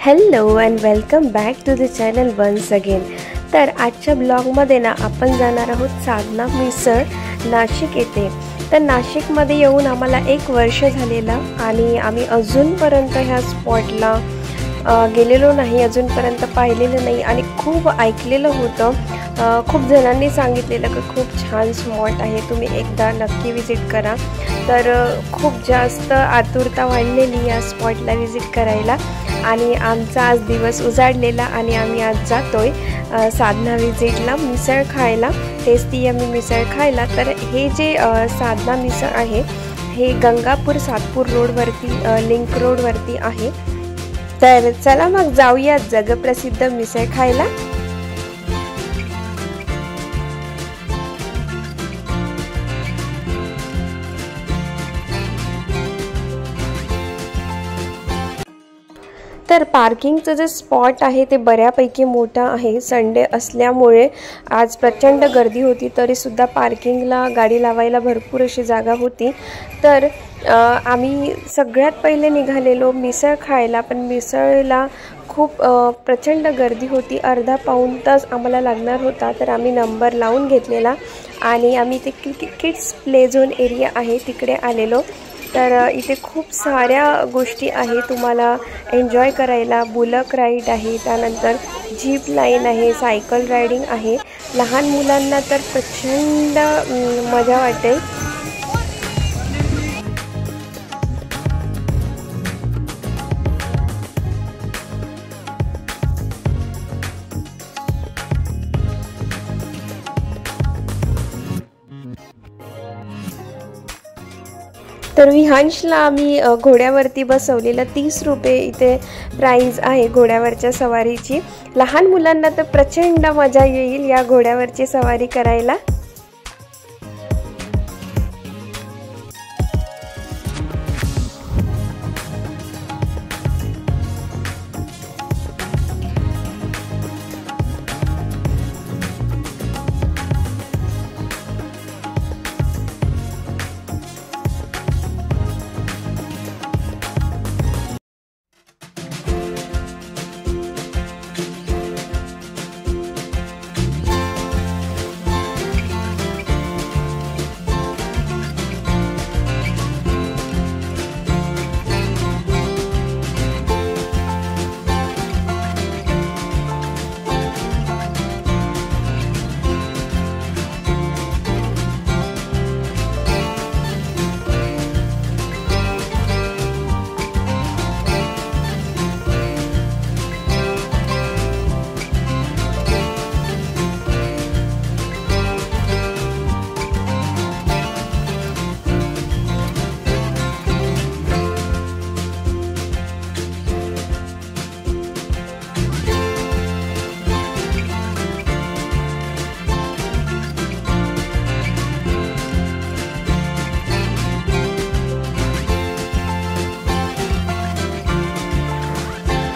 Hello and welcome back to the channel once again. तर आजच्या ब्लॉगमध्ये ना आपण जाणार आहोत साधना मिसळ नाशिक येथे। तर नाशिकमध्ये येऊन आम्हाला 1 वर्ष झालेला आणि आम्ही अजूनपर्यंत ह्या स्पॉटला गेलेलो नाही, अजूनपर्यंत पाहिलेलं नाही आणि खूप ऐकलेलं होतं। खूप जणांनी सांगितलेलं की खूप छान स्पॉट आहे, तुम्ही एकदा नक्की विजिट करा। तर खूप जास्त आतुरता वाढलेली या स्पॉटला विजिट करायला आणि आमचा आज दिवस उजाडलेला आणि आम्ही आज जातोय साधना विजिटला मिसळ खायला, टेस्टी यम्मी मिसळ खायला। तर हे जे साधना मिसळ आहे हे गंगापूर सातपूर रोडवरती लिंक रोडवरती आहे। तर चला मग जाऊया जगप्रसिद्ध मिसळ खायला। तर पार्किंगचं जे स्पॉट आहे ते बऱ्यापैकी मोठा आहे। संडे असल्यामुळे आज प्रचंड गर्दी होती, तरी सुद्धा पार्किंगला गाडी लावायला भरपूर अशी जागा होती। तर आम्ही सगळ्यात पहिले निघालेलो मिसळ खायला, पण मिसळला खूप प्रचंड गर्दी होती, अर्धा पाऊण तास आम्हाला लागणार होता। तर आम्ही नंबर लावून घेतलेला आणि आम्ही ते किड्स प्ले झोन एरिया आहे तिकडे आलेलो। तर इथे खूप साऱ्या गोष्टी आहे तुम्हाला एन्जॉय करायला। बुलक राईड आहे, त्यानंतर जीप लाईन आहे, सायकल रायडिंग आहे। लहान मुलांना तर प्रचंड मजा वाटेल। तर विहांशला आम्ही घोड्यावरती बसवलेलं, 30 रुपये इथे प्राइस आहे घोड्यावरच्या सवारीची। लहान मुलांना तर प्रचंड मजा येईल या घोड्यावरची सवारी करायला।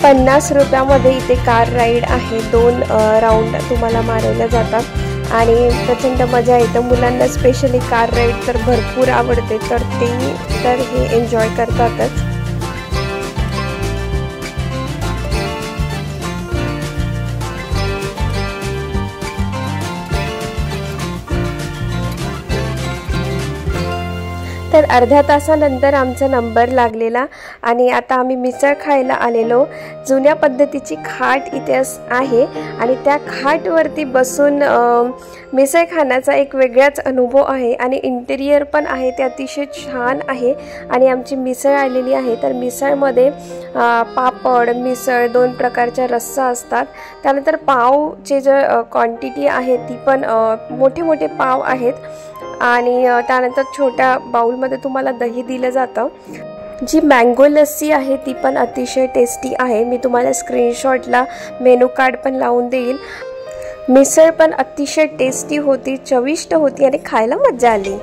₹50 रुपयामध्ये इथे कार राईड आहे, 2 राऊंड तुम्हाला मारवल्या जातात आणि प्रचंड मजा येते। मुलांना स्पेशली कार राईड तर भरपूर आवडते, तर हे एन्जॉय करतातच। तर अर्ध्या तासानंतर आमचा नंबर लागलेला आणि आता आम्ही मिसळ खायला आलेलो। जुन्या पद्धतीची खाट इथे आहे आणि त्या खाटवरती बसून मिसळ खाण्याचा एक वेगळाच अनुभव आहे आणि इंटेरियर पण आहे ते अतिशय छान आहे। आणि आमची मिसळ आलेली आहे, तर मिसळमध्ये पापड, मिसळ, 2 प्रकारच्या रस्सा असतात। त्यानंतर पावचे जे क्वांटिटी आहे ती पण मोठे मोठे पाव आहेत आणि त्यानंतर छोट्या बाउलमध्ये तुम्हाला दही दिलं जातं। जी मँगो लस्सी आहे ती पण अतिशय टेस्टी आहे, मी तुम्हाला स्क्रीनशॉटला मेनू कार्ड पण लावून देईल। मिसळ पण अतिशय टेस्टी होती, चविष्ट होती आणि खायला मजा आली।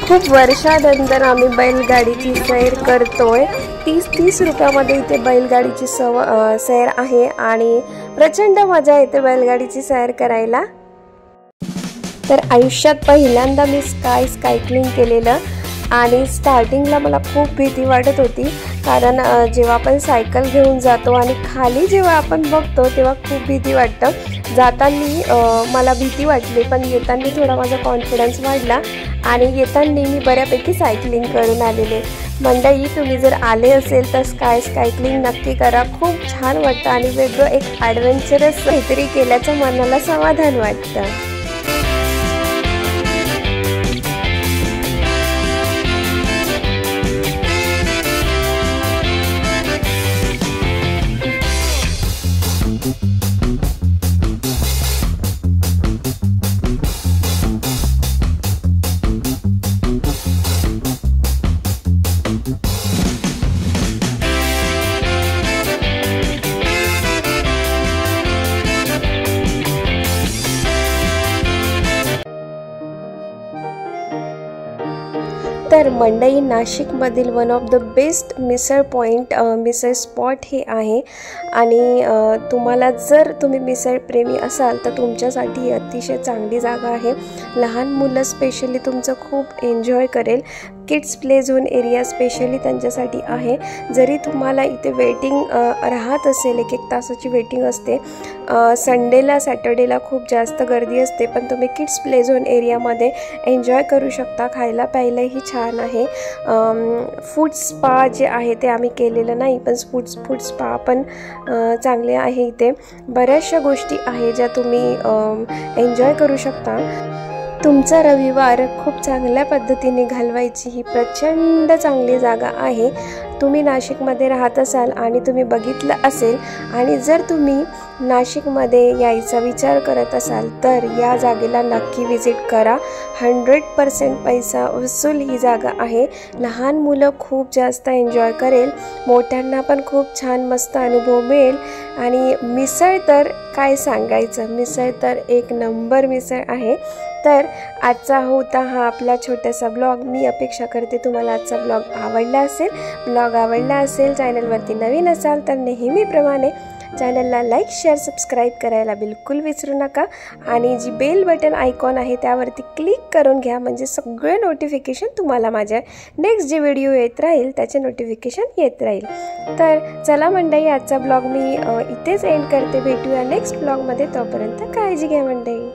खूप वर्षानंतर आम्ही बैलगाडीची सैर करतोय। 30 रुपयामध्ये इथे बैलगाडीची सैर आहे आणि प्रचंड मजा येते बैलगाडीची सैर करायला। तर आयुष्यात पहिल्यांदा मी सायकलिंग केलेलं आणि स्टार्टिंगला मला खूप भीती वाटत होती, कारण जेव्हा आपण सायकल घेऊन जातो आणि खाली जेव्हा आपण बघतो तेव्हा खूप भीती वाटतं। जाताना मला भीती वाटली, पण येताना थोडा माझा कॉन्फिडन्स वाढला आणि येताना मी बऱ्यापैकी सायकलिंग करून आलेले। मंडळी, तुम्ही जर आले असेल तर सायकलिंग नक्की करा, खूप छान वाटतं आणि वेगळं एक ॲडव्हेंचरस काहीतरी केल्याचं मनाला समाधान वाटतं। तर मंडई, नाशिकमधील one of the best misal point, misal spot हे आहे आणि तुम्हाला जर तुम्ही मिसळ प्रेमी असाल तर तुमच्यासाठी ही अतिशय चांगली जागा आहे। लहान मुलं स्पेशली तुमचं खूप एन्जॉय करेल। Kids play zone area specially त्यांच्यासाठी आहे। जरी तुम्हाला इथे वेटिंग राहत असेल, 1-1 तासाची वेटिंग असते, संडेला सॅटर्डेला खूप जास्त गर्दी असते, पण तुम्ही किड्स प्ले झोन एरियामध्ये एन्जॉय करू शकता। खायला प्यायलाही छान आहे। फूड स्पा जे आहे ते आम्ही केलेलं नाही, पण फूड स्पा पण चांगले आहे। इथे बऱ्याचशा गोष्टी आहे ज्या तुम्ही एन्जॉय करू शकता। तुमचा रविवार खूप चांगल्या पद्धतीने घालवायची ही प्रचंड चांगली जागा आहे। तुम्ही नाशिकमध्ये राहत असाल आणि तुम्ही बघितलं असेल आणि जर तुम्ही नाशिकमध्ये यायचा विचार करत असाल तर या जागेला नक्की विजिट करा। 100% पैसा वसूल ही जागा आहे। लहान मुलं खूप जास्त एन्जॉय करेल, मोठ्यांना पण खूप छान मस्त अनुभव मिळेल आणि मिसळ तर काय सांगायचं, मिसळ तर एक नंबर मिसळ आहे। तर आजचा होता हा आपला छोटासा ब्लॉग। मी अपेक्षा करते तुम्हाला आजचा ब्लॉग आवडला असेल। ब्लॉग आवडला असेल, चॅनलवरती नवीन असाल तर नेहमीप्रमाणे चॅनलला लाईक, शेअर, सबस्क्राईब करायला बिलकुल विसरू नका आणि जी बेल बटन आयकॉन आहे त्यावरती क्लिक करून घ्या, म्हणजे सगळे नोटिफिकेशन तुम्हाला माझ्या नेक्स्ट जे व्हिडिओ येत राहील त्याचे नोटिफिकेशन येत राहील। तर चला मंडळी, आजचा ब्लॉग मी इथेच एंड करते। भेटूया नेक्स्ट ब्लॉगमध्ये, तोपर्यंत काळजी घ्या मंडळी।